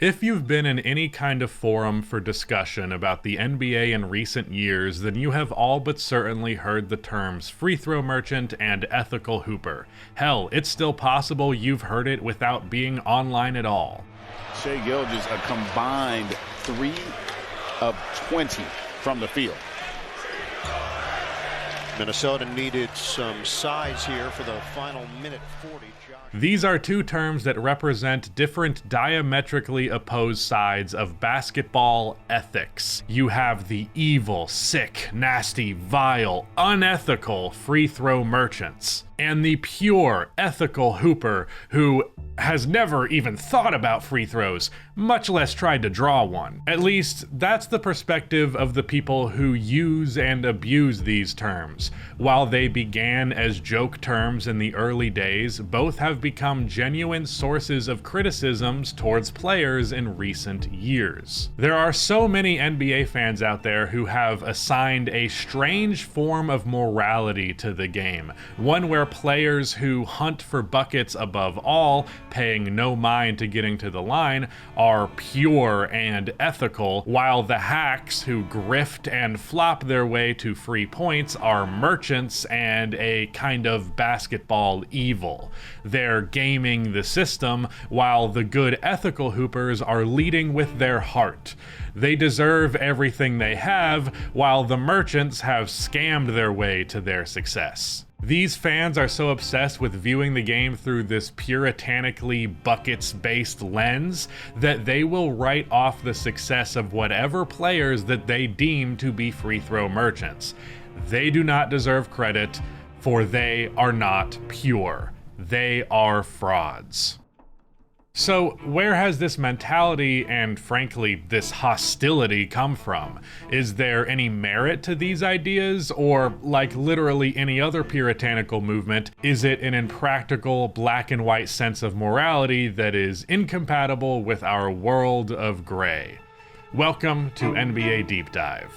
If you've been in any kind of forum for discussion about the NBA in recent years, then you have all but certainly heard the terms free throw merchant and ethical hooper. Hell, it's still possible you've heard it without being online at all. Shai Gilgeous, a combined 3 of 20 from the field. Minnesota needed some size here for the final minute 40. These are two terms that represent different diametrically opposed sides of basketball ethics. You have the evil, sick, nasty, vile, unethical free throw merchants, and the pure, ethical hooper who has never even thought about free throws, much less tried to draw one. At least, that's the perspective of the people who use and abuse these terms. While they began as joke terms in the early days, both have become genuine sources of criticisms towards players in recent years. There are so many NBA fans out there who have assigned a strange form of morality to the game, one where players who hunt for buckets above all, paying no mind to getting to the line, are pure and ethical, while the hacks who grift and flop their way to free points are merchants and a kind of basketball evil. They're gaming the system, while the good ethical hoopers are leading with their heart. They deserve everything they have, while the merchants have scammed their way to their success. These fans are so obsessed with viewing the game through this puritanically buckets-based lens that they will write off the success of whatever players that they deem to be free throw merchants. They do not deserve credit, for they are not pure. They are frauds. So where has this mentality and, frankly, this hostility come from? Is there any merit to these ideas, or, like literally any other puritanical movement, is it an impractical black and white sense of morality that is incompatible with our world of gray? Welcome to NBA Deep Dive.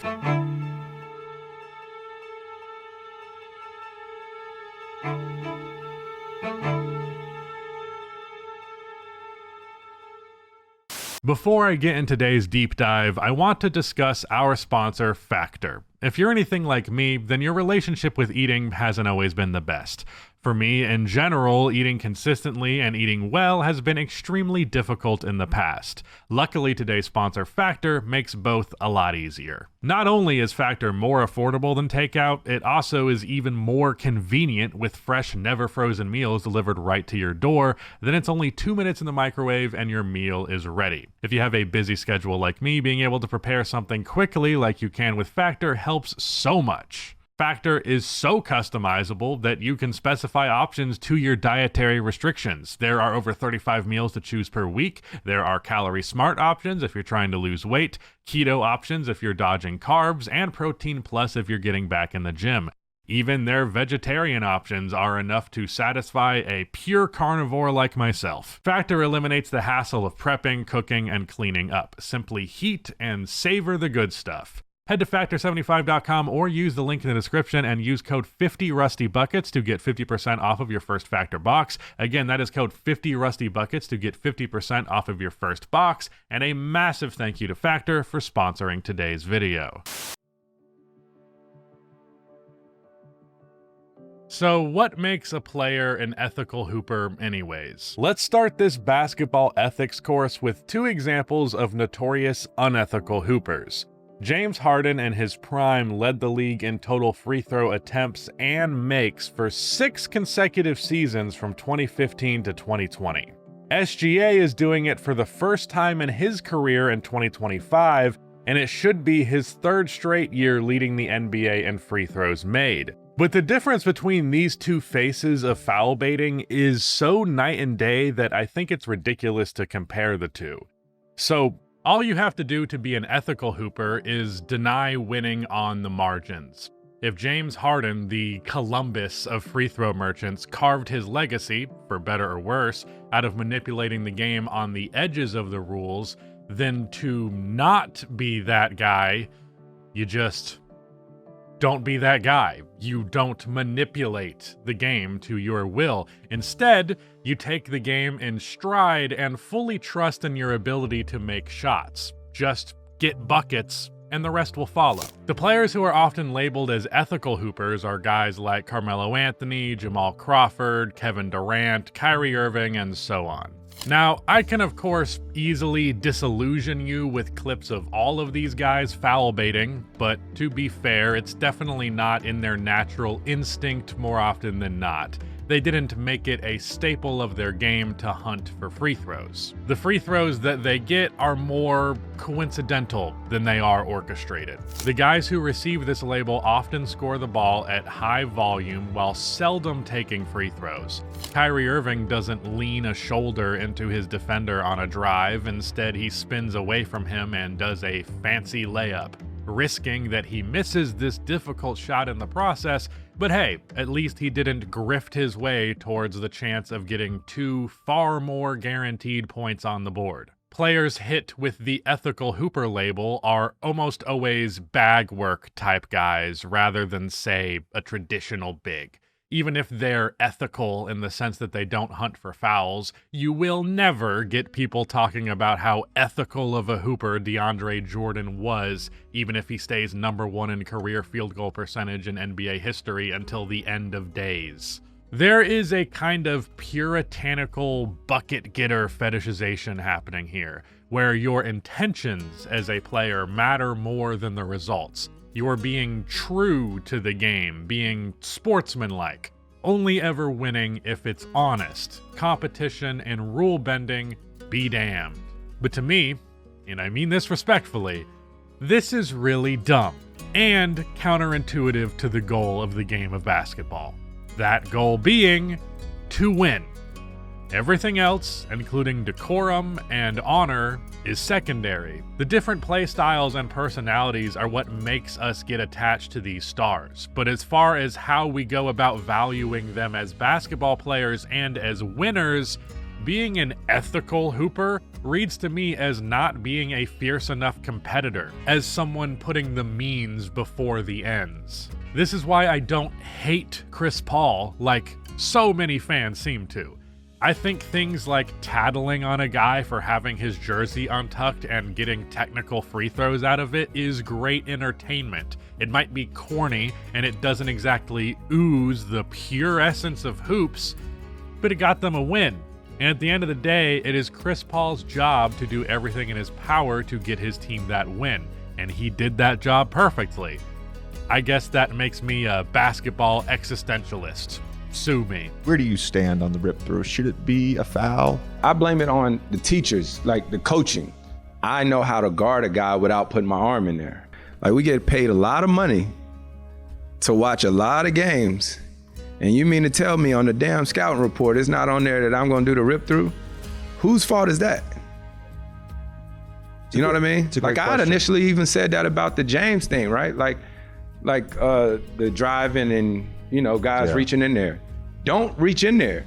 Before I get into today's deep dive, I want to discuss our sponsor, Factor. If you're anything like me, then your relationship with eating hasn't always been the best. For me, in general, eating consistently and eating well has been extremely difficult in the past. Luckily, today's sponsor, Factor, makes both a lot easier. Not only is Factor more affordable than takeout, it also is even more convenient with fresh, never frozen meals delivered right to your door. Then it's only 2 minutes in the microwave and your meal is ready. If you have a busy schedule like me, being able to prepare something quickly like you can with Factor helps so much. Factor is so customizable that you can specify options to your dietary restrictions. There are over 35 meals to choose per week. There are calorie smart options if you're trying to lose weight, keto options if you're dodging carbs, and protein plus if you're getting back in the gym. Even their vegetarian options are enough to satisfy a pure carnivore like myself. Factor eliminates the hassle of prepping, cooking, and cleaning up. Simply heat and savor the good stuff. Head to Factor75.com or use the link in the description and use code 50RustyBuckets to get 50% off of your first Factor box. Again, that is code 50RustyBuckets to get 50% off of your first box. And a massive thank you to Factor for sponsoring today's video. So what makes a player an ethical hooper anyways? Let's start this basketball ethics course with two examples of notorious unethical hoopers. James Harden in his prime led the league in total free throw attempts and makes for 6 consecutive seasons from 2015 to 2020. SGA is doing it for the first time in his career in 2025, and it should be his 3rd straight year leading the NBA in free throws made. But the difference between these two faces of foul baiting is so night and day that I think it's ridiculous to compare the two. So, all you have to do to be an ethical hooper is deny winning on the margins. If James Harden, the Columbus of free throw merchants, carved his legacy, for better or worse, out of manipulating the game on the edges of the rules, then to not be that guy, you just don't be that guy. You don't manipulate the game to your will. Instead, you take the game in stride and fully trust in your ability to make shots. Just get buckets, and the rest will follow. The players who are often labeled as ethical hoopers are guys like Carmelo Anthony, Jamal Crawford, Kevin Durant, Kyrie Irving, and so on. Now, I can of course easily disillusion you with clips of all of these guys foul baiting, but to be fair, it's definitely not in their natural instinct more often than not. They didn't make it a staple of their game to hunt for free throws. The free throws that they get are more coincidental than they are orchestrated. The guys who receive this label often score the ball at high volume while seldom taking free throws. Kyrie Irving doesn't lean a shoulder into his defender on a drive, instead he spins away from him and does a fancy layup, risking that he misses this difficult shot in the process, but hey, at least he didn't grift his way towards the chance of getting 2 far more guaranteed points on the board. Players hit with the ethical hooper label are almost always bag work type guys rather than, say, a traditional big. Even if they're ethical in the sense that they don't hunt for fouls, you will never get people talking about how ethical of a hooper DeAndre Jordan was, even if he stays #1 in career field goal percentage in NBA history until the end of days. There is a kind of puritanical bucket getter fetishization happening here, where your intentions as a player matter more than the results. You're being true to the game, being sportsmanlike, only ever winning if it's honest. Competition and rule bending, be damned. But to me, and I mean this respectfully, this is really dumb and counterintuitive to the goal of the game of basketball. That goal being to win. Everything else, including decorum and honor, is secondary. The different play styles and personalities are what makes us get attached to these stars. But as far as how we go about valuing them as basketball players and as winners, being an ethical hooper reads to me as not being a fierce enough competitor, as someone putting the means before the ends. This is why I don't hate Chris Paul like so many fans seem to. I think things like tattling on a guy for having his jersey untucked and getting technical free throws out of it is great entertainment. It might be corny and it doesn't exactly ooze the pure essence of hoops, but it got them a win. And at the end of the day, it is Chris Paul's job to do everything in his power to get his team that win, and he did that job perfectly. I guess that makes me a basketball existentialist. Sue me. Where do you stand on the rip through? Should it be a foul? I blame it on the teachers, like the coaching. I know how to guard a guy without putting my arm in there. Like, we get paid a lot of money to watch a lot of games, and you mean to tell me on the damn scouting report it's not on there that I'm gonna do the rip through? Whose fault is that? You know what I mean? Like, I initially even said that about the James thing, right? Like the driving and, you know, guys reaching in there. Don't reach in there.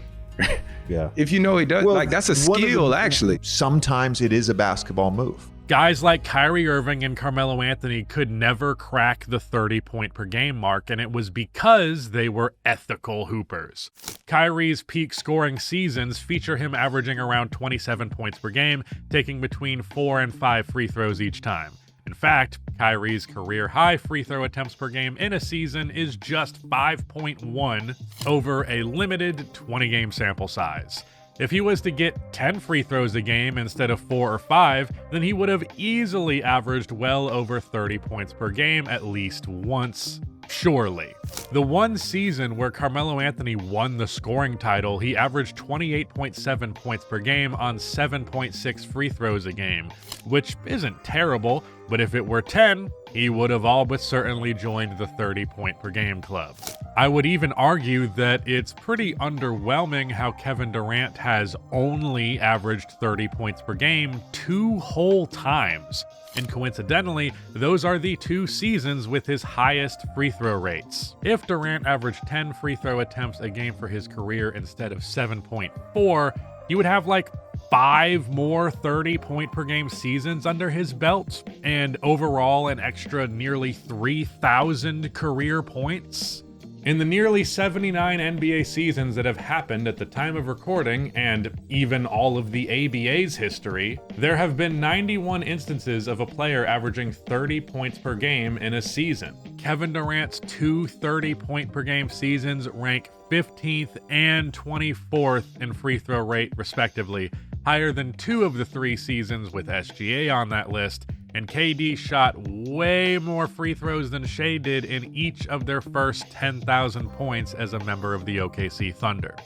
Yeah. If you know he does, like, that's a skill, actually. Sometimes it is a basketball move. Guys like Kyrie Irving and Carmelo Anthony could never crack the 30-point per game mark, and it was because they were ethical hoopers. Kyrie's peak scoring seasons feature him averaging around 27 points per game, taking between 4 and 5 free throws each time. In fact, Kyrie's career high free throw attempts per game in a season is just 5.1 over a limited 20-game sample size. If he was to get 10 free throws a game instead of 4 or 5, then he would have easily averaged well over 30 points per game at least once. Surely. The one season where Carmelo Anthony won the scoring title, he averaged 28.7 points per game on 7.6 free throws a game, which isn't terrible, but if it were 10, he would have all but certainly joined the 30-point per game club. I would even argue that it's pretty underwhelming how Kevin Durant has only averaged 30 points per game 2 whole times. And coincidentally, those are the 2 seasons with his highest free throw rates. If Durant averaged 10 free throw attempts a game for his career instead of 7.4, he would have like 5 more 30-point-per-game seasons under his belt, and overall an extra nearly 3,000 career points. In the nearly 79 NBA seasons that have happened at the time of recording, and even all of the ABA's history, there have been 91 instances of a player averaging 30 points per game in a season. Kevin Durant's 2 30-point-per-game seasons rank 15th and 24th in free throw rate, respectively, higher than 2 of the 3 seasons with SGA on that list, and KD shot way more free throws than Shea did in each of their first 10,000 points as a member of the OKC Thunder.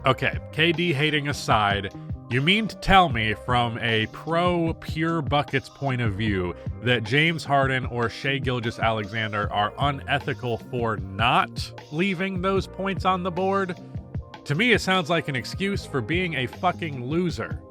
Okay, KD hating aside, you mean to tell me from a pro pure buckets point of view that James Harden or Shea Gilgeous-Alexander are unethical for not leaving those points on the board? To me, it sounds like an excuse for being a fucking loser.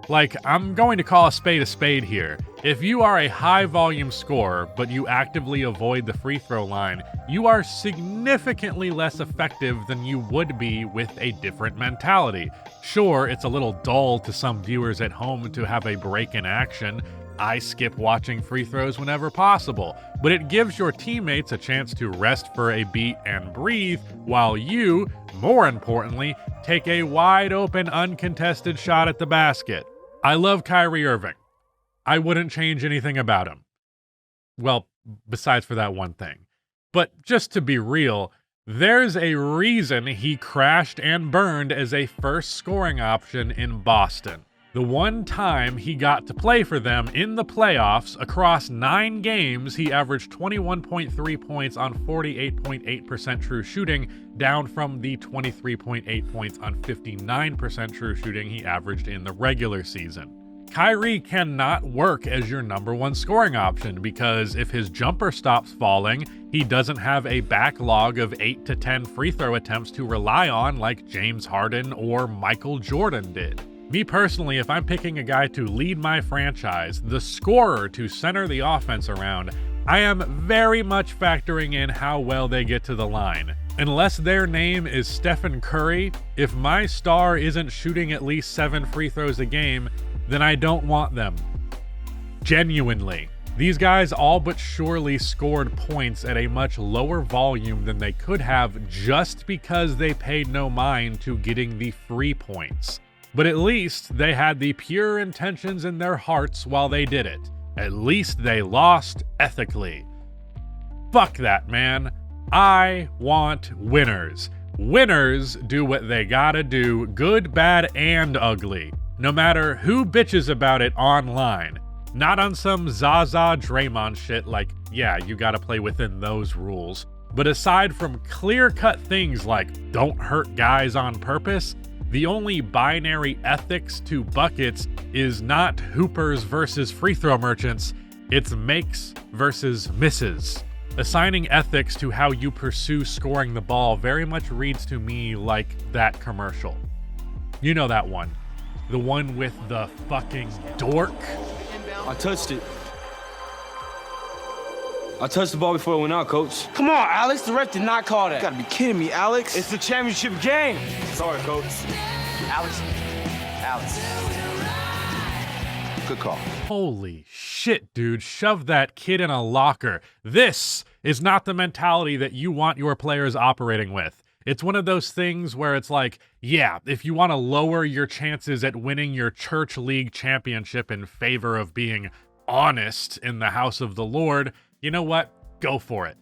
Like, I'm going to call a spade here. If you are a high-volume scorer, but you actively avoid the free throw line, you are significantly less effective than you would be with a different mentality. Sure, it's a little dull to some viewers at home to have a break in action. I skip watching free throws whenever possible, but it gives your teammates a chance to rest for a beat and breathe, while you, more importantly, take a wide-open, uncontested shot at the basket. I love Kyrie Irving. I wouldn't change anything about him. Well, besides for that one thing. But just to be real, there's a reason he crashed and burned as a first scoring option in Boston. The one time he got to play for them in the playoffs, across 9 games, he averaged 21.3 points on 48.8% true shooting, down from the 23.8 points on 59% true shooting he averaged in the regular season. Kyrie cannot work as your number 1 scoring option because if his jumper stops falling, he doesn't have a backlog of 8 to 10 free throw attempts to rely on like James Harden or Michael Jordan did. Me personally, if I'm picking a guy to lead my franchise, the scorer to center the offense around, I am very much factoring in how well they get to the line. Unless their name is Stephen Curry, if my star isn't shooting at least 7 free throws a game, then I don't want them. Genuinely. These guys all but surely scored points at a much lower volume than they could have just because they paid no mind to getting the free points. But at least they had the pure intentions in their hearts while they did it. At least they lost ethically. Fuck that, man. I want winners. Winners do what they gotta do, good, bad, and ugly. No matter who bitches about it online. Not on some Zaza Draymond shit like, yeah, you gotta play within those rules. But aside from clear-cut things like don't hurt guys on purpose, the only binary ethics to buckets is not hoopers versus free throw merchants, it's makes versus misses. Assigning ethics to how you pursue scoring the ball very much reads to me like that commercial. You know that one. The one with the fucking dork. I touched it. I touched the ball before it went out, coach. Come on, Alex. The ref did not call that. You gotta be kidding me, Alex. It's the championship game. Sorry, coach. Alex. Good call. Holy shit, dude. Shove that kid in a locker. This is not the mentality that you want your players operating with. It's one of those things where it's like, yeah, if you want to lower your chances at winning your church league championship in favor of being honest in the house of the Lord, you know what? Go for it.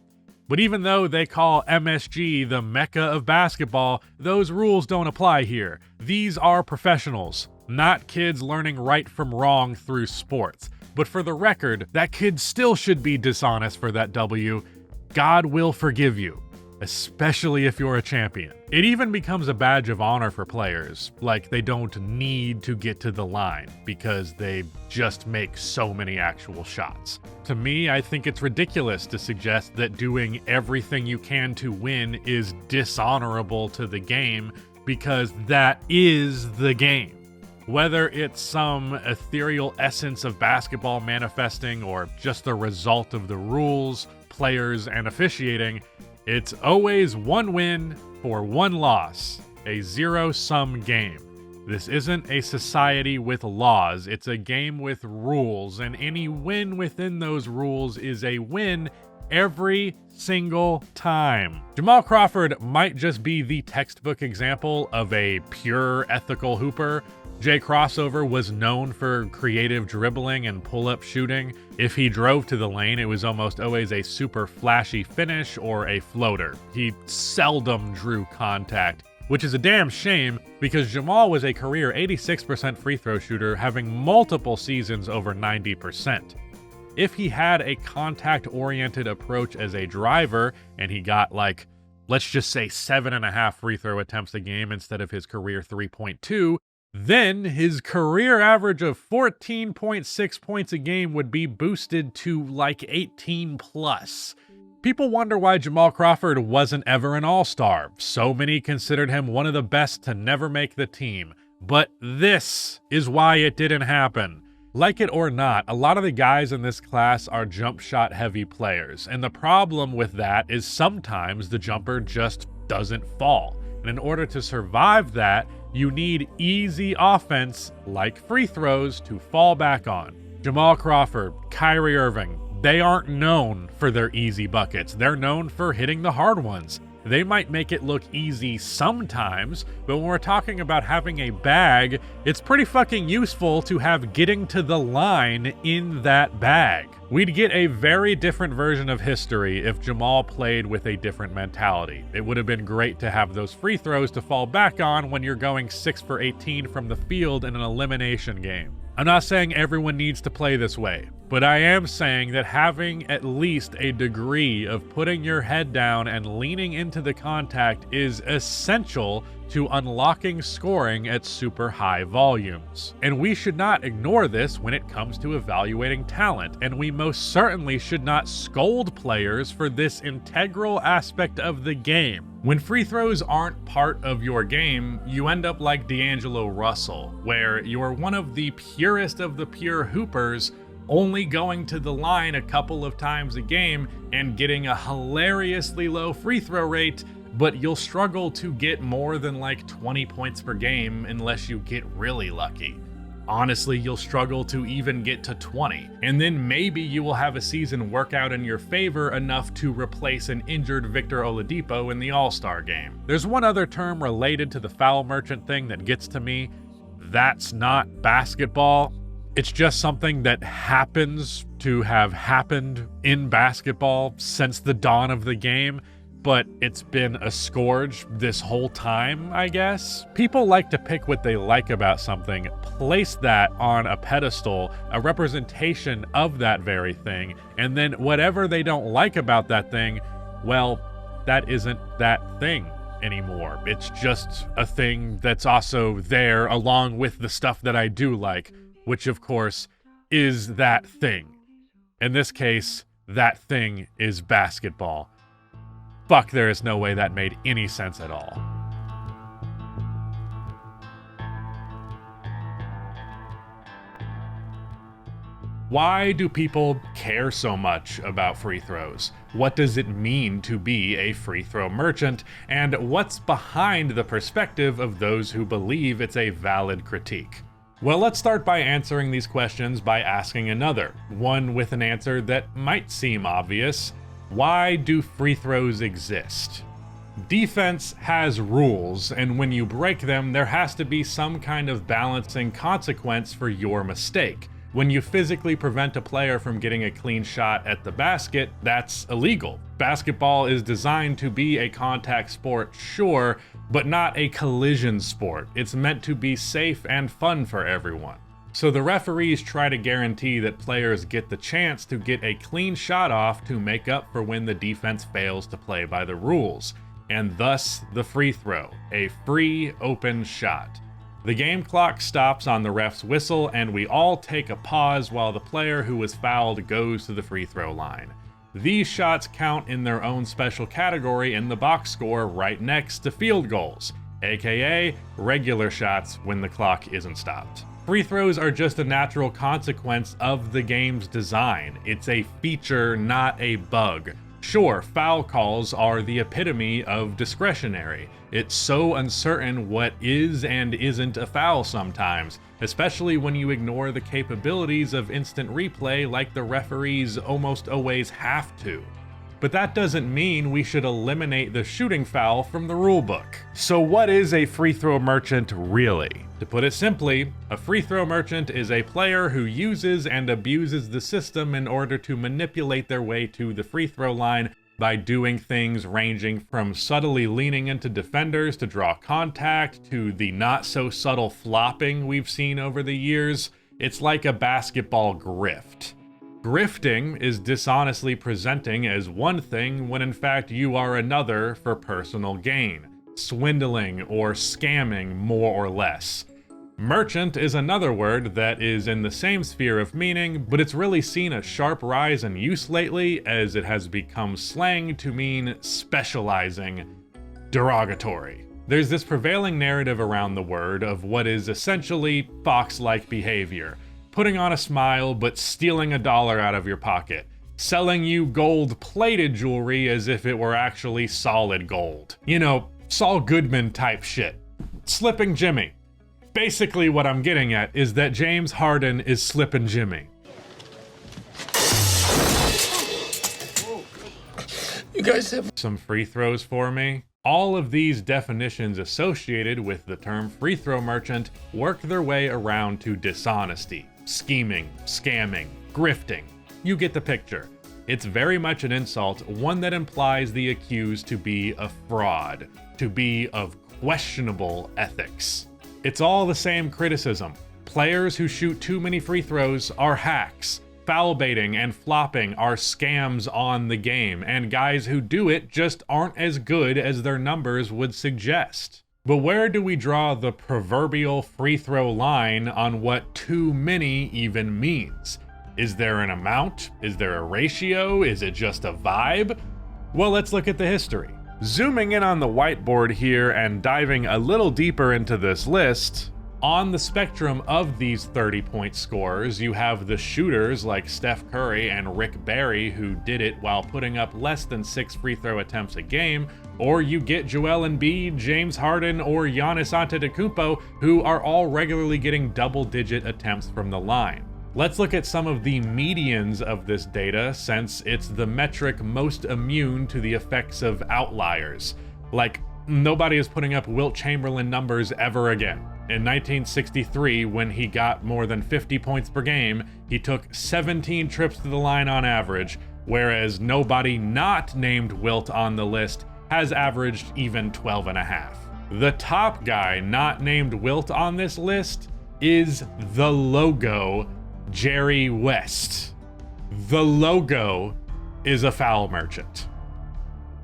But even though they call MSG the mecca of basketball, those rules don't apply here. These are professionals, not kids learning right from wrong through sports. But for the record, that kid still should be dishonest for that W. God will forgive you, especially if you're a champion. It even becomes a badge of honor for players, like they don't need to get to the line because they just make so many actual shots. To me, I think it's ridiculous to suggest that doing everything you can to win is dishonorable to the game because that is the game. Whether it's some ethereal essence of basketball manifesting or just the result of the rules, players, and officiating, it's always one win for one loss, a zero-sum game. This isn't a society with laws, it's a game with rules, and any win within those rules is a win every single time. Jamal Crawford might just be the textbook example of a pure ethical hooper. Jay Crossover was known for creative dribbling and pull-up shooting. If he drove to the lane, it was almost always a super flashy finish or a floater. He seldom drew contact, which is a damn shame because Jamal was a career 86% free throw shooter, having multiple seasons over 90%. If he had a contact-oriented approach as a driver and he got like, let's just say 7.5 free throw attempts a game instead of his career 3.2, then his career average of 14.6 points a game would be boosted to like 18 plus. People wonder why Jamal Crawford wasn't ever an all-star. So many considered him one of the best to never make the team. But this is why it didn't happen. Like it or not, a lot of the guys in this class are jump shot heavy players, and the problem with that is sometimes the jumper just doesn't fall. And in order to survive that, you need easy offense like free throws to fall back on. Jamal Crawford, Kyrie Irving, they aren't known for their easy buckets. They're known for hitting the hard ones. They might make it look easy sometimes, but when we're talking about having a bag, it's pretty fucking useful to have getting to the line in that bag. We'd get a very different version of history if Jamal played with a different mentality. It would have been great to have those free throws to fall back on when you're going 6 for 18 from the field in an elimination game. I'm not saying everyone needs to play this way, but I am saying that having at least a degree of putting your head down and leaning into the contact is essential to unlocking scoring at super high volumes. And we should not ignore this when it comes to evaluating talent, and we most certainly should not scold players for this integral aspect of the game. When free throws aren't part of your game, you end up like D'Angelo Russell, where you're one of the purest of the pure hoopers, only going to the line a couple of times a game and getting a hilariously low free throw rate, but you'll struggle to get more than like 20 points per game unless you get really lucky. Honestly, you'll struggle to even get to 20, and then maybe you will have a season work out in your favor enough to replace an injured Victor Oladipo in the All-Star game. There's one other term related to the foul merchant thing that gets to me. That's not basketball. It's just something that happens to have happened in basketball since the dawn of the game, but it's been a scourge this whole time, I guess. People like to pick what they like about something, place that on a pedestal, a representation of that very thing, and then whatever they don't like about that thing, well, that isn't that thing anymore. It's just a thing that's also there along with the stuff that I do like, which of course is that thing. In this case, that thing is basketball. Fuck, there is no way that made any sense at all. Why do people care so much about free throws? What does it mean to be a free throw merchant? And what's behind the perspective of those who believe it's a valid critique? Well, let's start by answering these questions by asking another, one with an answer that might seem obvious. Why do free throws exist? Defense has rules, and when you break them, there has to be some kind of balancing consequence for your mistake. When you physically prevent a player from getting a clean shot at the basket, that's illegal. Basketball is designed to be a contact sport, sure, but not a collision sport. It's meant to be safe and fun for everyone. So the referees try to guarantee that players get the chance to get a clean shot off to make up for when the defense fails to play by the rules, and thus the free throw, a free open shot. The game clock stops on the ref's whistle, and we all take a pause while the player who was fouled goes to the free throw line. These shots count in their own special category in the box score right next to field goals, aka regular shots when the clock isn't stopped. Free throws are just a natural consequence of the game's design. It's a feature, not a bug. Sure, foul calls are the epitome of discretionary. It's so uncertain what is and isn't a foul sometimes, especially when you ignore the capabilities of instant replay like the referees almost always have to. But that doesn't mean we should eliminate the shooting foul from the rulebook. So what is a free throw merchant really? To put it simply, a free throw merchant is a player who uses and abuses the system in order to manipulate their way to the free throw line by doing things ranging from subtly leaning into defenders to draw contact to the not so subtle flopping we've seen over the years. It's like a basketball grift. Grifting is dishonestly presenting as one thing when in fact you are another for personal gain, swindling or scamming more or less. Merchant is another word that is in the same sphere of meaning, but it's really seen a sharp rise in use lately as it has become slang to mean specializing, derogatory. There's this prevailing narrative around the word of what is essentially fox-like behavior. Putting on a smile but stealing $1 out of your pocket, selling you gold-plated jewelry as if it were actually solid gold. You know, Saul Goodman type shit. Slipping Jimmy. Basically what I'm getting at is that James Harden is slipping Jimmy. You guys have some free throws for me? All of these definitions associated with the term free throw merchant work their way around to dishonesty, scheming, scamming, grifting. You get the picture. It's very much an insult, one that implies the accused to be a fraud, to be of questionable ethics. It's all the same criticism. Players who shoot too many free throws are hacks. Foul baiting and flopping are scams on the game, and guys who do it just aren't as good as their numbers would suggest. But where do we draw the proverbial free throw line on what too many even means? Is there an amount? Is there a ratio? Is it just a vibe? Well, let's look at the history. Zooming in on the whiteboard here and diving a little deeper into this list, on the spectrum of these 30-point scorers, you have the shooters like Steph Curry and Rick Barry who did it while putting up less than 6 free throw attempts a game, or you get Joel Embiid, James Harden, or Giannis Antetokounmpo who are all regularly getting double-digit attempts from the line. Let's look at some of the medians of this data since it's the metric most immune to the effects of outliers. Like, nobody is putting up Wilt Chamberlain numbers ever again. In 1963, when he got more than 50 points per game, he took 17 trips to the line on average, whereas nobody not named Wilt on the list has averaged even 12.5. The top guy not named Wilt on this list is the logo Jerry West. The logo is a foul merchant.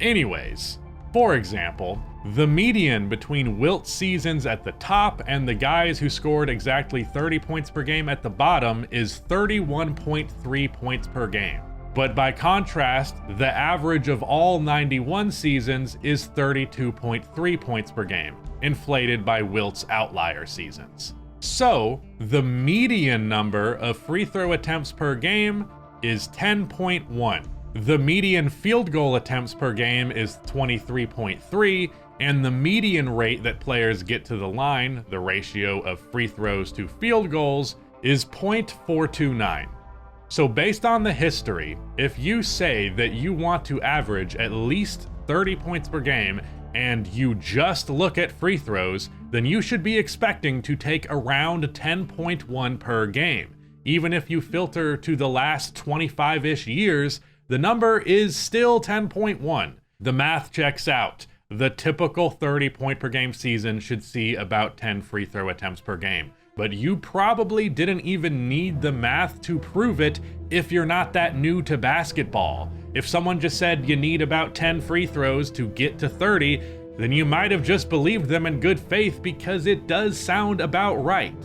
Anyways, for example, the median between Wilt's seasons at the top and the guys who scored exactly 30 points per game at the bottom is 31.3 points per game. But by contrast, the average of all 91 seasons is 32.3 points per game, inflated by Wilt's outlier seasons. So, the median number of free throw attempts per game is 10.1. The median field goal attempts per game is 23.3, and the median rate that players get to the line, the ratio of free throws to field goals, is 0.429. So based on the history, if you say that you want to average at least 30 points per game and you just look at free throws, then you should be expecting to take around 10.1 per game. Even if you filter to the last 25-ish years, the number is still 10.1. The math checks out. The typical 30-point per game season should see about 10 free throw attempts per game. But you probably didn't even need the math to prove it if you're not that new to basketball. If someone just said you need about 10 free throws to get to 30, then you might have just believed them in good faith because it does sound about right.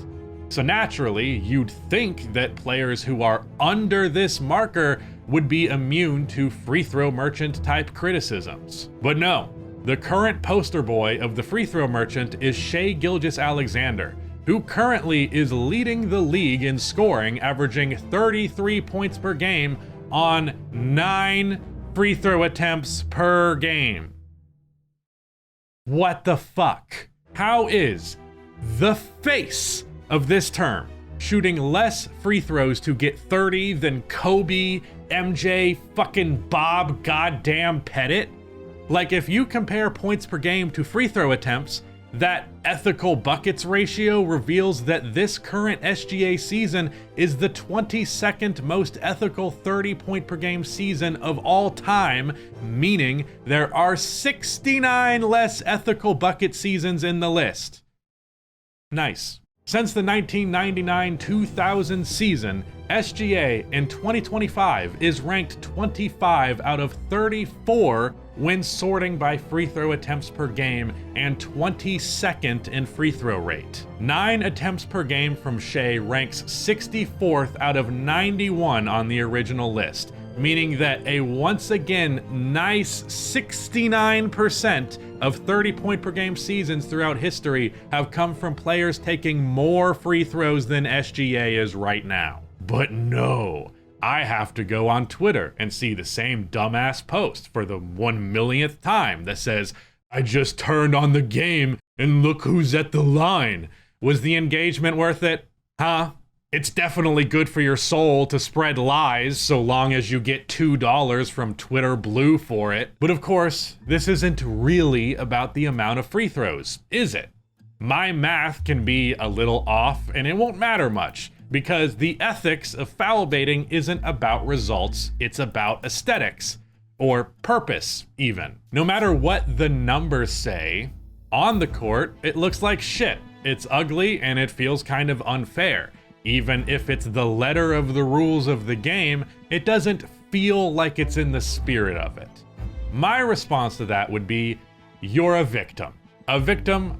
So naturally, you'd think that players who are under this marker would be immune to free throw merchant type criticisms. But no, the current poster boy of the free throw merchant is Shai Gilgeous-Alexander, who currently is leading the league in scoring, averaging 33 points per game on 9 free throw attempts per game. What the fuck? How is the face of this term shooting less free throws to get 30 than Kobe, MJ, fucking Bob goddamn Pettit? Like, if you compare points per game to free throw attempts, that ethical buckets ratio reveals that this current SGA season is the 22nd most ethical 30-point per game season of all time, meaning there are 69 less ethical bucket seasons in the list. Nice. Since the 1999-2000 season, SGA in 2025 is ranked 25 out of 34 when sorting by free throw attempts per game and 22nd in free throw rate. 9 attempts per game from Shea ranks 64th out of 91 on the original list, meaning that a once again nice 69% of 30-point per game seasons throughout history have come from players taking more free throws than SGA is right now. But no, I have to go on Twitter and see the same dumbass post for the 1,000,000th time that says, "I just turned on the game and look who's at the line." Was the engagement worth it? Huh? It's definitely good for your soul to spread lies so long as you get $2 from Twitter Blue for it. But of course, this isn't really about the amount of free throws, is it? My math can be a little off and it won't matter much, because the ethics of foul baiting isn't about results, it's about aesthetics. Or purpose, even. No matter what the numbers say, on the court, it looks like shit. It's ugly and it feels kind of unfair. Even if it's the letter of the rules of the game, it doesn't feel like it's in the spirit of it. My response to that would be, you're a victim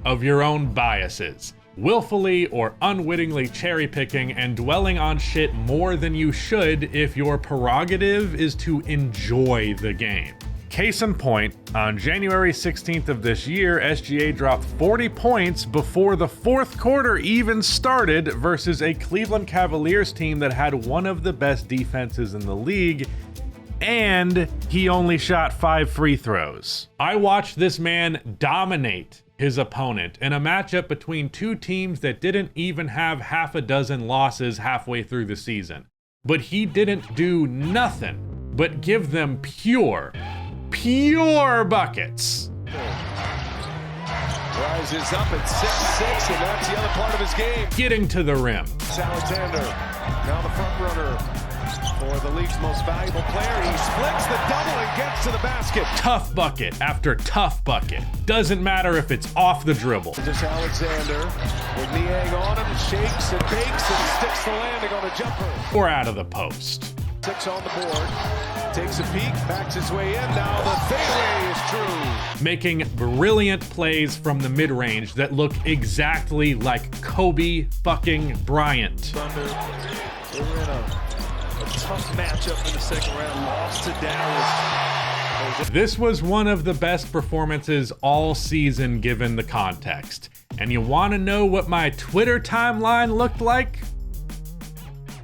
of your own biases, willfully or unwittingly cherry-picking and dwelling on shit more than you should if your prerogative is to enjoy the game. Case in point, on January 16th of this year, SGA dropped 40 points before the fourth quarter even started versus a Cleveland Cavaliers team that had one of the best defenses in the league, and he only shot 5 free throws. I watched this man dominate his opponent in a matchup between two teams that didn't even have half a dozen losses halfway through the season. But he didn't do nothing but give them pure buckets. Rises up at 6'6", and that's the other part of his game. Getting to the rim. Alexander, now the front runner for the league's most valuable player. He splits the double and gets to the basket. Tough bucket after tough bucket. Doesn't matter if it's off the dribble. Just Alexander with Niang on him, shakes and bakes and sticks the landing on a jumper. Or out of the post. 6 on the board. Takes a peek, backs his way in. Now the fadeaway is true. Making brilliant plays from the mid-range that look exactly like Kobe fucking Bryant. Thunder, they were in a tough matchup in the second round, lost to Dallas. This was one of the best performances all season given the context. And you want to know what my Twitter timeline looked like?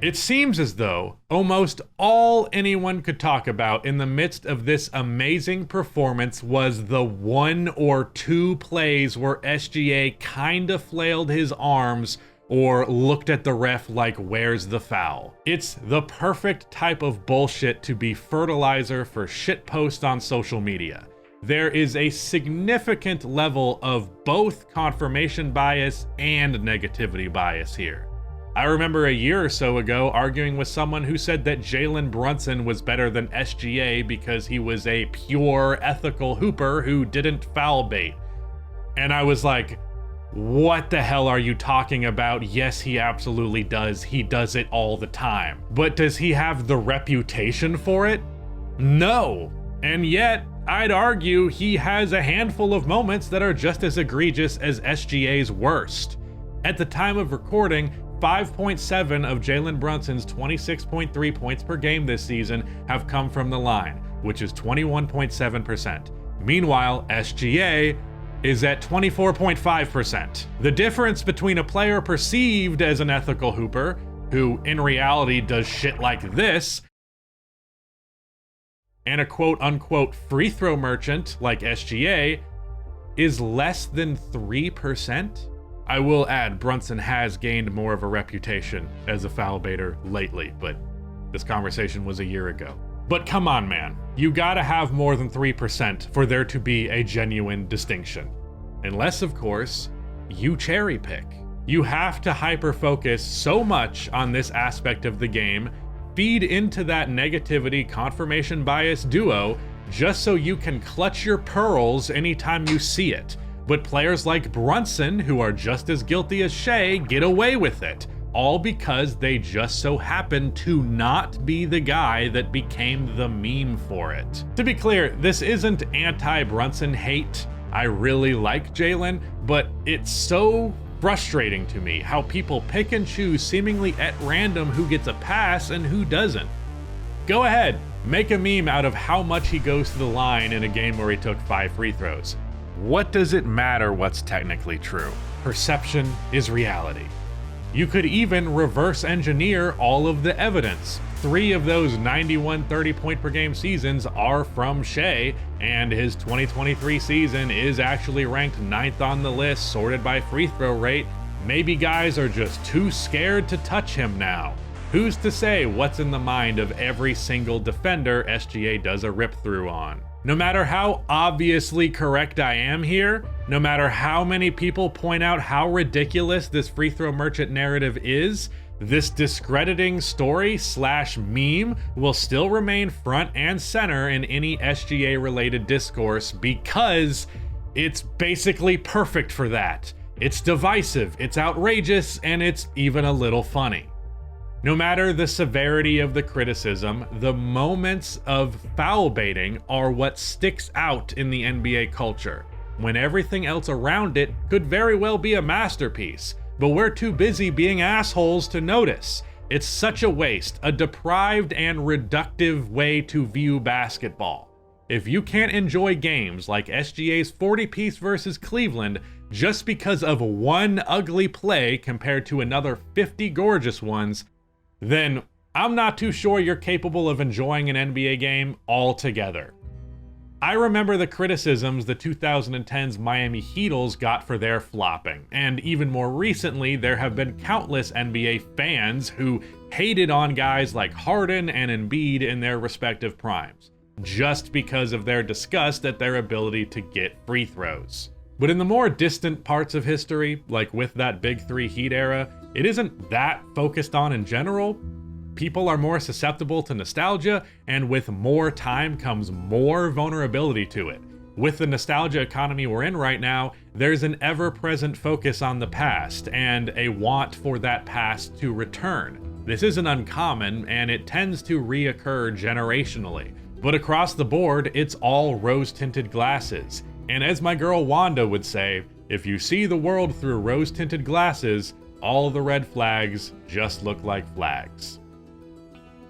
It seems as though almost all anyone could talk about in the midst of this amazing performance was the 1 or 2 plays where SGA kinda flailed his arms or looked at the ref like, where's the foul? It's the perfect type of bullshit to be fertilizer for shitposts on social media. There is a significant level of both confirmation bias and negativity bias here. I remember a year or so ago arguing with someone who said that Jalen Brunson was better than SGA because he was a pure ethical hooper who didn't foul bait. And I was like, what the hell are you talking about? Yes, he absolutely does. He does it all the time. But does he have the reputation for it? No. And yet, I'd argue he has a handful of moments that are just as egregious as SGA's worst. At the time of recording, 5.7 of Jalen Brunson's 26.3 points per game this season have come from the line, which is 21.7%. Meanwhile, SGA is at 24.5%. The difference between a player perceived as an ethical hooper, who in reality does shit like this, and a quote-unquote free throw merchant like SGA is less than 3%? I will add, Brunson has gained more of a reputation as a foul baiter lately, but this conversation was a year ago. But come on, man. You gotta have more than 3% for there to be a genuine distinction. Unless, of course, you cherry pick. You have to hyper-focus so much on this aspect of the game, feed into that negativity confirmation bias duo, just so you can clutch your pearls anytime you see it. But players like Brunson, who are just as guilty as Shea, get away with it, all because they just so happen to not be the guy that became the meme for it. To be clear, this isn't anti-Brunson hate. I really like Jalen, but it's so frustrating to me how people pick and choose seemingly at random who gets a pass and who doesn't. Go ahead, make a meme out of how much he goes to the line in a game where he took 5 free throws. What does it matter what's technically true? Perception is reality. You could even reverse engineer all of the evidence. 3 of those 91 30-point per game seasons are from Shea, and his 2023 season is actually ranked 9th on the list, sorted by free throw rate. Maybe guys are just too scared to touch him now. Who's to say what's in the mind of every single defender SGA does a rip through on? No matter how obviously correct I am here, no matter how many people point out how ridiculous this free throw merchant narrative is, this discrediting story / meme will still remain front and center in any SGA related discourse because it's basically perfect for that. It's divisive, it's outrageous, and it's even a little funny. No matter the severity of the criticism, the moments of foul baiting are what sticks out in the NBA culture, when everything else around it could very well be a masterpiece, but we're too busy being assholes to notice. It's such a waste, a deprived and reductive way to view basketball. If you can't enjoy games like SGA's 40-piece versus Cleveland just because of one ugly play compared to another 50 gorgeous ones, then I'm not too sure you're capable of enjoying an NBA game altogether. I remember the criticisms the 2010's Miami Heatles got for their flopping, and even more recently, there have been countless NBA fans who hated on guys like Harden and Embiid in their respective primes, just because of their disgust at their ability to get free throws. But in the more distant parts of history, like with that Big Three Heat era, it isn't that focused on in general. People are more susceptible to nostalgia, and with more time comes more vulnerability to it. With the nostalgia economy we're in right now, there's an ever-present focus on the past, and a want for that past to return. This isn't uncommon, and it tends to reoccur generationally. But across the board, it's all rose-tinted glasses. And as my girl Wanda would say, if you see the world through rose-tinted glasses, all the red flags just look like flags.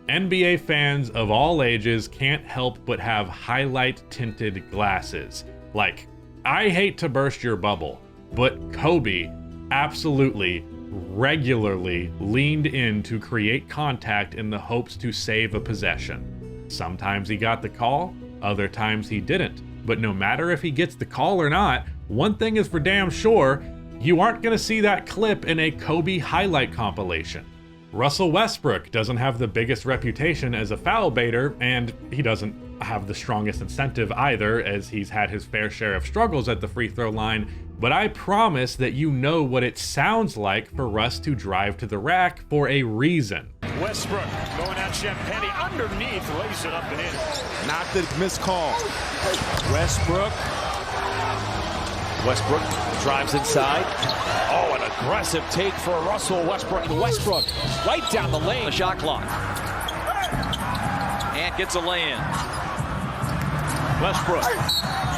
NBA fans of all ages can't help but have highlight-tinted glasses. Like, I hate to burst your bubble, but Kobe absolutely, regularly leaned in to create contact in the hopes to save a possession. Sometimes he got the call, other times he didn't. But no matter if he gets the call or not, one thing is for damn sure, you aren't going to see that clip in a Kobe highlight compilation. Russell Westbrook doesn't have the biggest reputation as a foul baiter, and he doesn't have the strongest incentive either, as he's had his fair share of struggles at the free throw line, but I promise that you know what it sounds like for Russ to drive to the rack for a reason. Westbrook going at Champagne underneath, lays it up and in. Not the missed call. Westbrook drives inside. Oh, an aggressive take for Russell Westbrook. Westbrook right down the lane. The shot clock. And gets a lay-in. Westbrook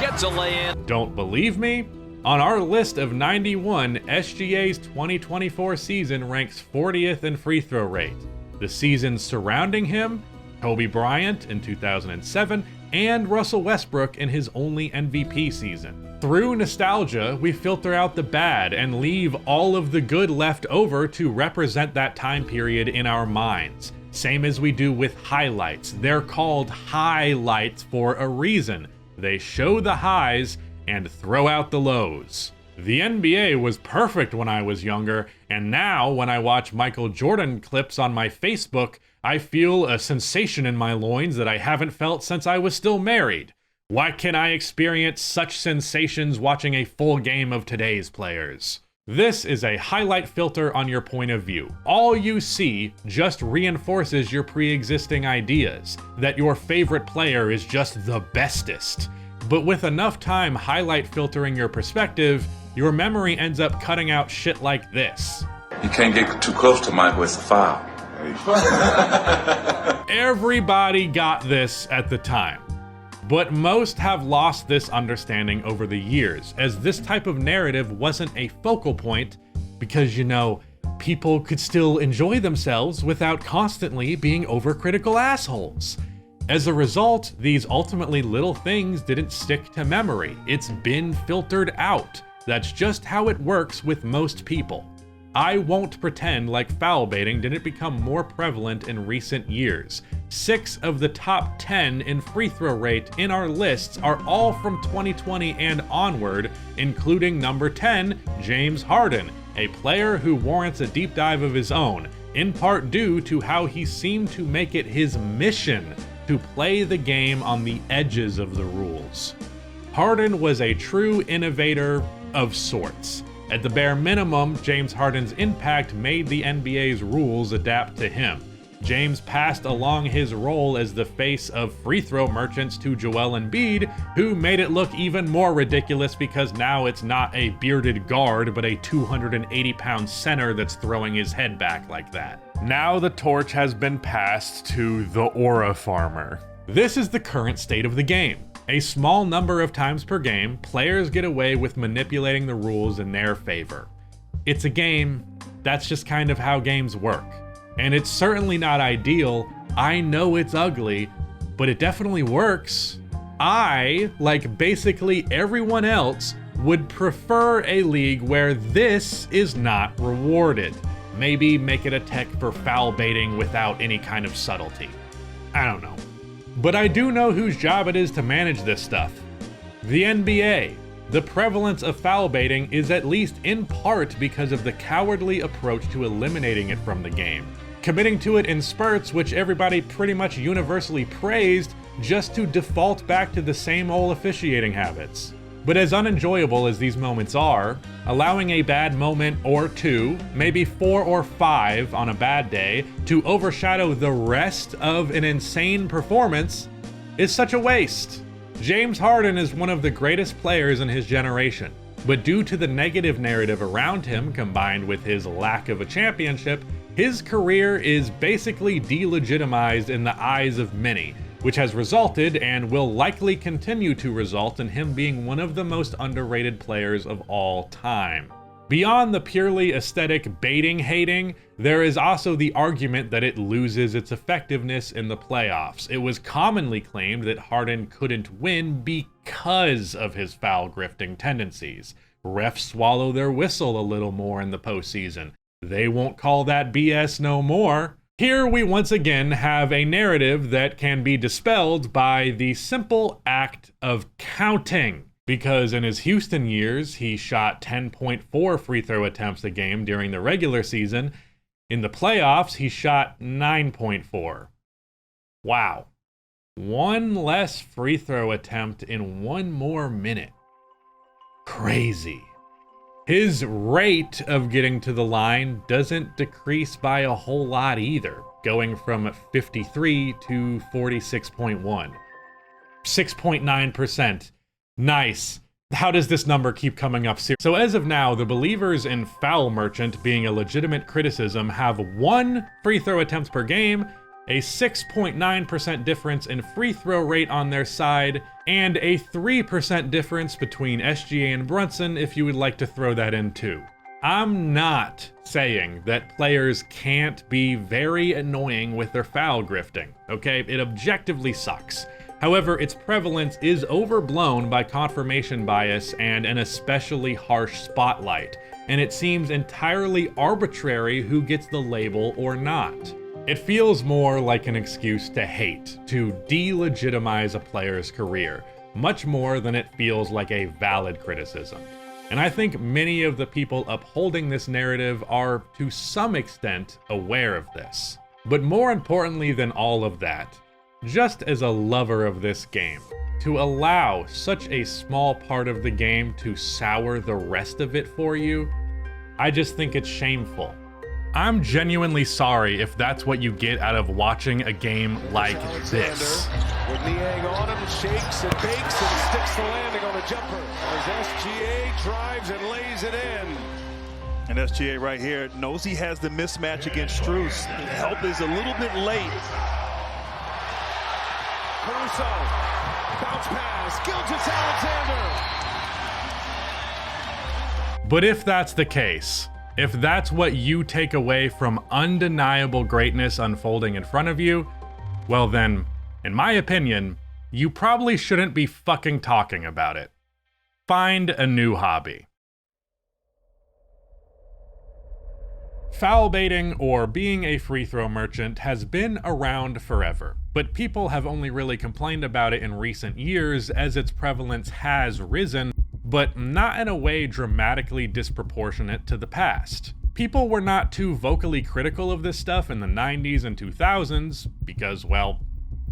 Gets a lay-in. Don't believe me? On our list of 91, SGA's 2024 season ranks 40th in free throw rate. The seasons surrounding him, Kobe Bryant in 2007, and Russell Westbrook in his only MVP season. Through nostalgia, we filter out the bad and leave all of the good left over to represent that time period in our minds. Same as we do with highlights. They're called highlights for a reason. They show the highs and throw out the lows. The NBA was perfect when I was younger, and now when I watch Michael Jordan clips on my Facebook, I feel a sensation in my loins that I haven't felt since I was still married. Why can't I experience such sensations watching a full game of today's players? This is a highlight filter on your point of view. All you see just reinforces your pre-existing ideas, that your favorite player is just the bestest. But with enough time highlight filtering your perspective, your memory ends up cutting out shit like this. You can't get too close to Michael, it's a foul. Everybody got this at the time. But most have lost this understanding over the years, as this type of narrative wasn't a focal point because, you know, people could still enjoy themselves without constantly being overcritical assholes. As a result, these ultimately little things didn't stick to memory. It's been filtered out. That's just how it works with most people. I won't pretend like foul baiting didn't become more prevalent in recent years. 6 of the top 10 in free throw rate in our lists are all from 2020 and onward, including number 10, James Harden, a player who warrants a deep dive of his own, in part due to how he seemed to make it his mission to play the game on the edges of the rules. Harden was a true innovator of sorts. At the bare minimum, James Harden's impact made the NBA's rules adapt to him. James passed along his role as the face of free throw merchants to Joel Embiid, who made it look even more ridiculous because now it's not a bearded guard, but a 280-pound center that's throwing his head back like that. Now the torch has been passed to the aura farmer. This is the current state of the game. A small number of times per game, players get away with manipulating the rules in their favor. It's a game, that's just kind of how games work. And it's certainly not ideal. I know it's ugly, but it definitely works. I, like basically everyone else, would prefer a league where this is not rewarded. Maybe make it a tech for foul baiting without any kind of subtlety. I don't know. But I do know whose job it is to manage this stuff. The NBA. The prevalence of foul baiting is at least in part because of the cowardly approach to eliminating it from the game, committing to it in spurts which everybody pretty much universally praised just to default back to the same old officiating habits. But as unenjoyable as these moments are, allowing a bad moment or two, maybe 4 or 5 on a bad day, to overshadow the rest of an insane performance is such a waste. James Harden is one of the greatest players in his generation, but due to the negative narrative around him combined with his lack of a championship, his career is basically delegitimized in the eyes of many, which has resulted and will likely continue to result in him being one of the most underrated players of all time. Beyond the purely aesthetic baiting hating, there is also the argument that it loses its effectiveness in the playoffs. It was commonly claimed that Harden couldn't win because of his foul grifting tendencies. Refs swallow their whistle a little more in the postseason. They won't call that BS no more. Here we once again have a narrative that can be dispelled by the simple act of counting. Because in his Houston years, he shot 10.4 free throw attempts a game during the regular season. In the playoffs, he shot 9.4. Wow. 1 less free throw attempt in 1 more minute. Crazy. His rate of getting to the line doesn't decrease by a whole lot either, going from 53 to 46.1. 6.9%. Nice. How does this number keep coming up? So as of now, the believers in foul merchant being a legitimate criticism have 1 free throw attempts per game, a 6.9% difference in free throw rate on their side, and a 3% difference between SGA and Brunson if you would like to throw that in too. I'm not saying that players can't be very annoying with their foul grifting, okay? It objectively sucks. However, its prevalence is overblown by confirmation bias and an especially harsh spotlight, and it seems entirely arbitrary who gets the label or not. It feels more like an excuse to hate, to delegitimize a player's career, much more than it feels like a valid criticism. And I think many of the people upholding this narrative are, to some extent, aware of this. But more importantly than all of that, just as a lover of this game, to allow such a small part of the game to sour the rest of it for you, I just think it's shameful. I'm genuinely sorry if that's what you get out of watching a game like this. With Niang on him, shakes and bakes and sticks the landing on the jumper. As SGA drives and lays it in. And SGA right here knows he has the mismatch against Strus. The help is a little bit late. Caruso, bounce pass, Gilgeous-Alexander. But if that's the case, if that's what you take away from undeniable greatness unfolding in front of you, well then, in my opinion, you probably shouldn't be fucking talking about it. Find a new hobby. Foul baiting, or being a free throw merchant, has been around forever, but people have only really complained about it in recent years as its prevalence has risen, but not in a way dramatically disproportionate to the past. People were not too vocally critical of this stuff in the 90s and 2000s because, well,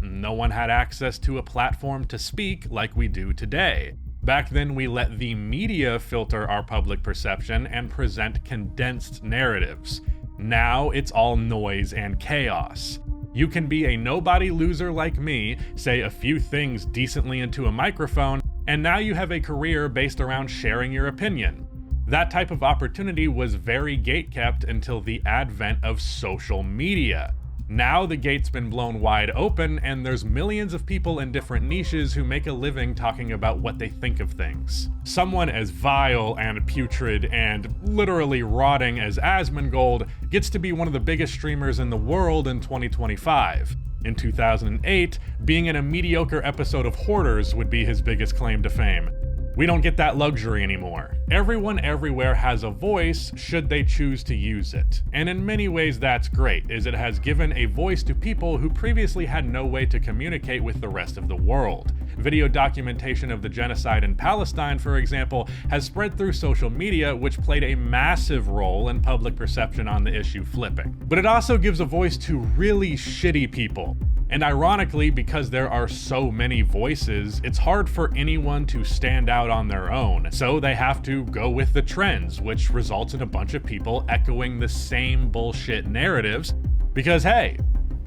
no one had access to a platform to speak like we do today. Back then, we let the media filter our public perception and present condensed narratives. Now, it's all noise and chaos. You can be a nobody loser like me, say a few things decently into a microphone, and now you have a career based around sharing your opinion. That type of opportunity was very gatekept until the advent of social media. Now the gate's been blown wide open, and there's millions of people in different niches who make a living talking about what they think of things. Someone as vile and putrid and literally rotting as Asmongold gets to be one of the biggest streamers in the world in 2025. In 2008, being in a mediocre episode of Hoarders would be his biggest claim to fame. We don't get that luxury anymore. Everyone everywhere has a voice should they choose to use it. And in many ways that's great, as it has given a voice to people who previously had no way to communicate with the rest of the world. Video documentation of the genocide in Palestine, for example, has spread through social media, which played a massive role in public perception on the issue flipping. But it also gives a voice to really shitty people. And ironically, because there are so many voices, it's hard for anyone to stand out on their own. So they have to go with the trends, which results in a bunch of people echoing the same bullshit narratives because, hey,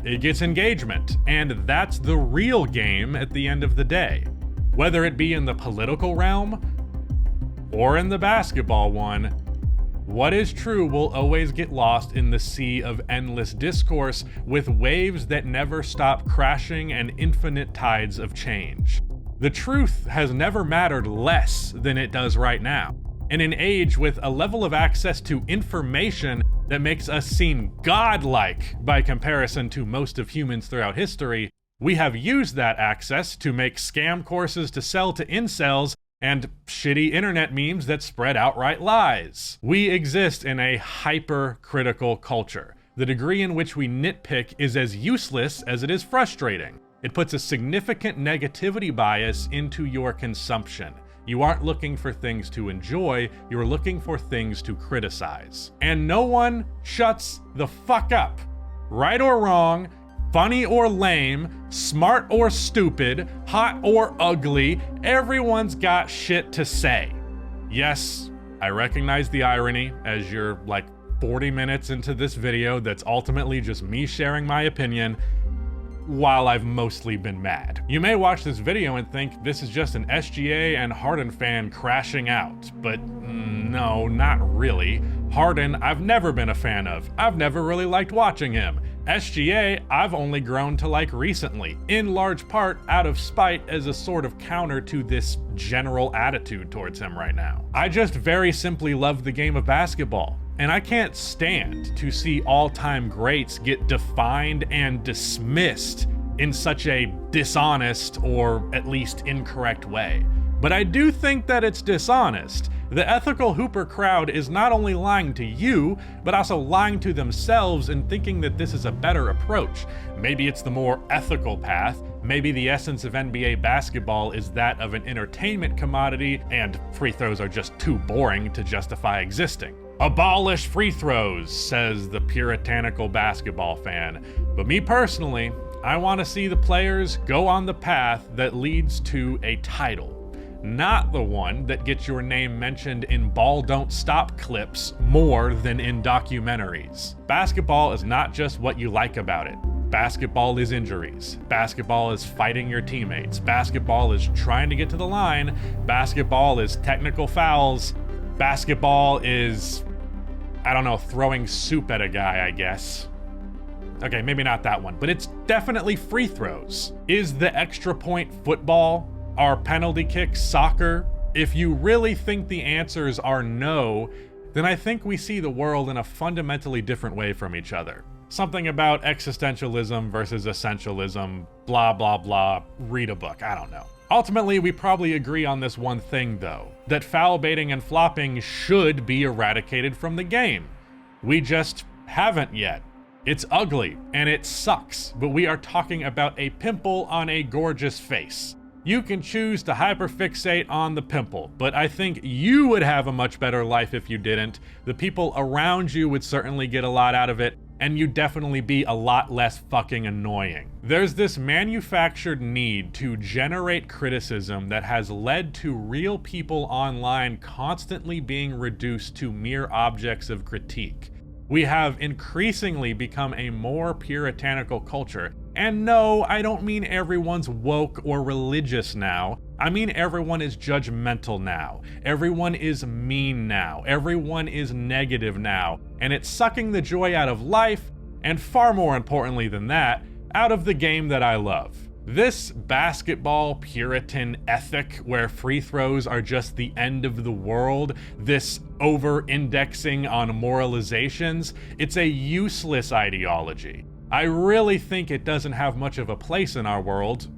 it gets engagement, and that's the real game at the end of the day. Whether it be in the political realm or in the basketball one, what is true will always get lost in the sea of endless discourse with waves that never stop crashing and infinite tides of change. The truth has never mattered less than it does right now. In an age with a level of access to information that makes us seem godlike by comparison to most of humans throughout history, we have used that access to make scam courses to sell to incels and shitty internet memes that spread outright lies. We exist in a hyper-critical culture. The degree in which we nitpick is as useless as it is frustrating. It puts a significant negativity bias into your consumption. You aren't looking for things to enjoy, you're looking for things to criticize. And no one shuts the fuck up. Right or wrong, funny or lame, smart or stupid, hot or ugly, everyone's got shit to say. Yes, I recognize the irony as you're like 40 minutes into this video that's ultimately just me sharing my opinion while I've mostly been mad. You may watch this video and think this is just an SGA and Harden fan crashing out, but no, not really. Harden, I've never been a fan of. I've never really liked watching him. SGA, I've only grown to like recently, in large part out of spite as a sort of counter to this general attitude towards him right now. I just very simply love the game of basketball, and I can't stand to see all-time greats get defined and dismissed in such a dishonest or at least incorrect way. But I do think that it's dishonest, The ethical hooper crowd is not only lying to you, but also lying to themselves and thinking that this is a better approach. Maybe it's the more ethical path. Maybe the essence of NBA basketball is that of an entertainment commodity, and free throws are just too boring to justify existing. Abolish free throws, says the puritanical basketball fan. But me personally, I want to see the players go on the path that leads to a title. Not the one that gets your name mentioned in ball don't stop clips more than in documentaries. Basketball is not just what you like about it. Basketball is injuries. Basketball is fighting your teammates. Basketball is trying to get to the line. Basketball is technical fouls. Basketball is, I don't know, throwing soup at a guy, I guess. Okay, maybe not that one, but it's definitely free throws. Is the extra point football? Are penalty kicks soccer? If you really think the answers are no, then I think we see the world in a fundamentally different way from each other. Something about existentialism versus essentialism, blah, blah, blah, read a book, I don't know. Ultimately, we probably agree on this one thing though, that foul baiting and flopping should be eradicated from the game. We just haven't yet. It's ugly and it sucks, but we are talking about a pimple on a gorgeous face. You can choose to hyperfixate on the pimple, but I think you would have a much better life if you didn't. The people around you would certainly get a lot out of it, and you'd definitely be a lot less fucking annoying. There's this manufactured need to generate criticism that has led to real people online constantly being reduced to mere objects of critique. We have increasingly become a more puritanical culture. And no, I don't mean everyone's woke or religious now. I mean everyone is judgmental now. Everyone is mean now. Everyone is negative now. And it's sucking the joy out of life, and far more importantly than that, out of the game that I love. This basketball Puritan ethic where free throws are just the end of the world, this over-indexing on moralizations, it's a useless ideology. I really think it doesn't have much of a place in our world,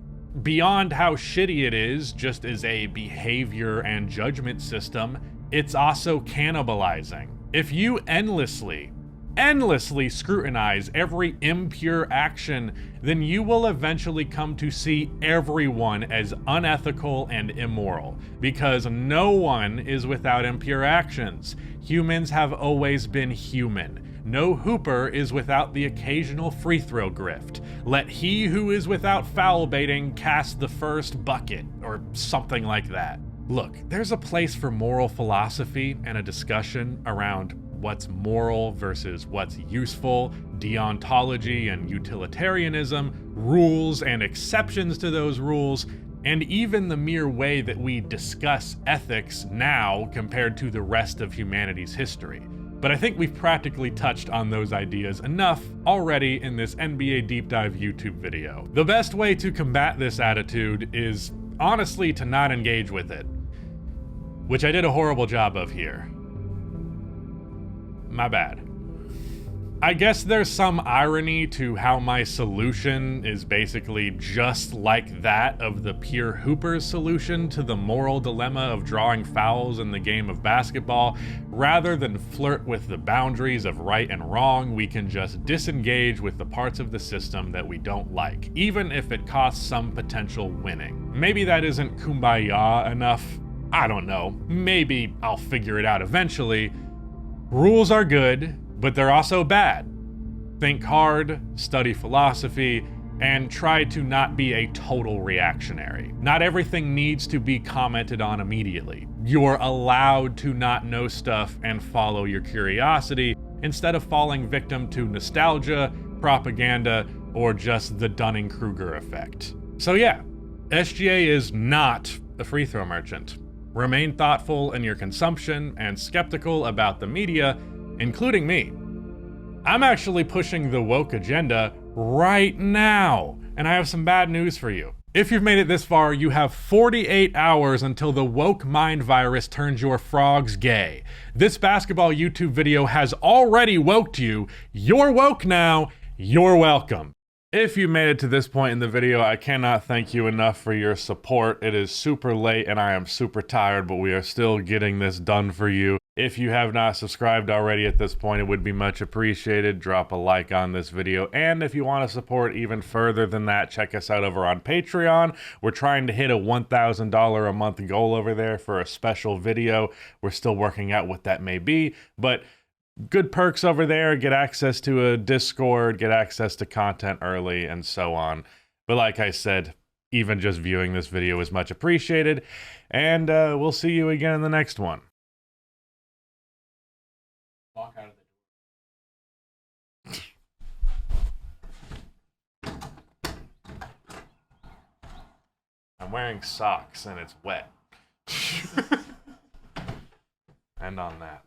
beyond how shitty it is just as a behavior and judgment system. It's also cannibalizing. If you endlessly scrutinize every impure action, then you will eventually come to see everyone as unethical and immoral, because no one is without impure actions. Humans have always been human. No hooper is without the occasional free throw grift. Let he who is without foul baiting cast the first bucket, or something like that. Look, there's a place for moral philosophy and a discussion around what's moral versus what's useful, deontology and utilitarianism, rules and exceptions to those rules, and even the mere way that we discuss ethics now compared to the rest of humanity's history. But I think we've practically touched on those ideas enough already in this NBA Deep Dive YouTube video. The best way to combat this attitude is honestly to not engage with it, which I did a horrible job of here. My bad. I guess there's some irony to how my solution is basically just like that of the pure hooper's solution to the moral dilemma of drawing fouls in the game of basketball. Rather than flirt with the boundaries of right and wrong, we can just disengage with the parts of the system that we don't like, even if it costs some potential winning. Maybe that isn't kumbaya enough. I don't know. Maybe I'll figure it out eventually. Rules are good, but they're also bad. Think hard, study philosophy, and try to not be a total reactionary. Not everything needs to be commented on immediately. You're allowed to not know stuff and follow your curiosity instead of falling victim to nostalgia, propaganda, or just the Dunning-Kruger effect. So yeah, SGA is not a free throw merchant. Remain thoughtful in your consumption and skeptical about the media, including me. I'm actually pushing the woke agenda right now, and I have some bad news for you. If you've made it this far, you have 48 hours until the woke mind virus turns your frogs gay. This basketball YouTube video has already woked you. You're woke now. You're welcome. If you made it to this point in the video, I cannot thank you enough for your support. It is super late and I am super tired, but we are still getting this done for you. If you have not subscribed already at this point, it would be much appreciated. Drop a like on this video. And if you want to support even further than that, check us out over on Patreon. We're trying to hit a $1,000 a month goal over there for a special video. We're still working out what that may be, but good perks over there, get access to a Discord, get access to content early, and so on. But like I said, even just viewing this video is much appreciated, and we'll see you again in the next one. Walk out of the door. I'm wearing socks and it's wet. And on that.